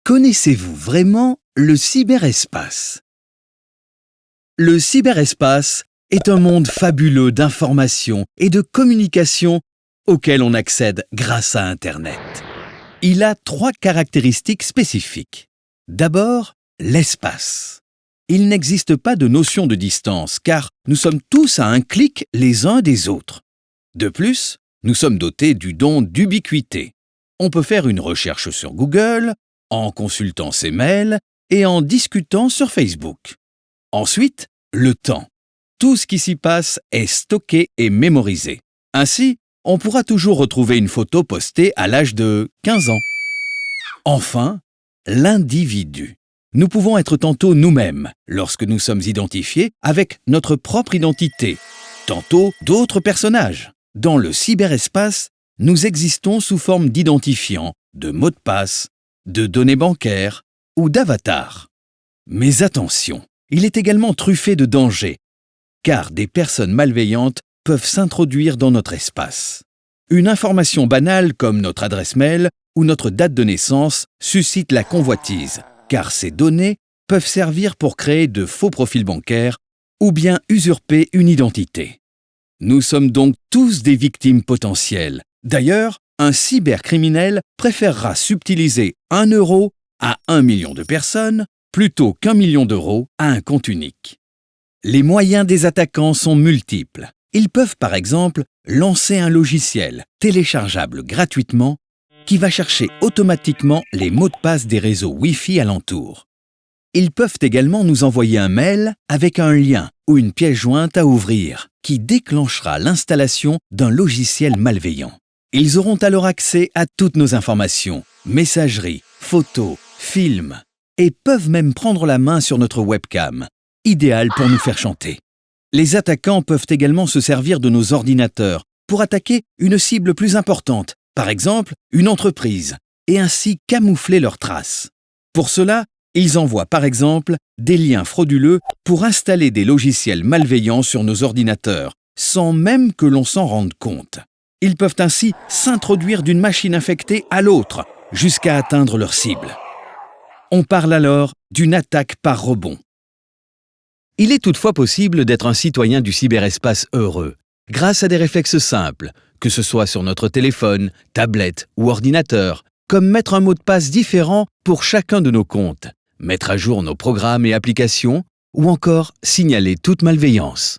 Connaissez-vous vraiment le cyberespace? Le cyberespace est un monde fabuleux d'informations et de communication auquel on accède grâce à Internet. Il a 3 caractéristiques spécifiques. D'abord, l'espace. Il n'existe pas de notion de distance car nous sommes tous à un clic les uns des autres. De plus, nous sommes dotés du don d'ubiquité. On peut faire une recherche sur Google, en consultant ses mails et en discutant sur Facebook. Ensuite, le temps. Tout ce qui s'y passe est stocké et mémorisé. Ainsi, on pourra toujours retrouver une photo postée à l'âge de 15 ans. Enfin, l'individu. Nous pouvons être tantôt nous-mêmes, lorsque nous sommes identifiés avec notre propre identité, tantôt d'autres personnages. Dans le cyberespace, nous existons sous forme d'identifiants, de mots de passe, de données bancaires ou d'avatars. Mais attention, il est également truffé de dangers, car des personnes malveillantes peuvent s'introduire dans notre espace. Une information banale comme notre adresse mail ou notre date de naissance suscite la convoitise, car ces données peuvent servir pour créer de faux profils bancaires ou bien usurper une identité. Nous sommes donc tous des victimes potentielles. D'ailleurs, un cybercriminel préférera subtiliser 1 euro à 1 million de personnes plutôt qu'1 million d'euros à un compte unique. Les moyens des attaquants sont multiples. Ils peuvent par exemple lancer un logiciel téléchargeable gratuitement qui va chercher automatiquement les mots de passe des réseaux Wi-Fi alentour. Ils peuvent également nous envoyer un mail avec un lien ou une pièce jointe à ouvrir qui déclenchera l'installation d'un logiciel malveillant. Ils auront alors accès à toutes nos informations, messageries, photos, films et peuvent même prendre la main sur notre webcam, idéal pour nous faire chanter. Les attaquants peuvent également se servir de nos ordinateurs pour attaquer une cible plus importante, par exemple une entreprise, et ainsi camoufler leurs traces. Pour cela, ils envoient par exemple des liens frauduleux pour installer des logiciels malveillants sur nos ordinateurs, sans même que l'on s'en rende compte. Ils peuvent ainsi s'introduire d'une machine infectée à l'autre, jusqu'à atteindre leur cible. On parle alors d'une attaque par rebond. Il est toutefois possible d'être un citoyen du cyberespace heureux, grâce à des réflexes simples, que ce soit sur notre téléphone, tablette ou ordinateur, comme mettre un mot de passe différent pour chacun de nos comptes, mettre à jour nos programmes et applications, ou encore signaler toute malveillance.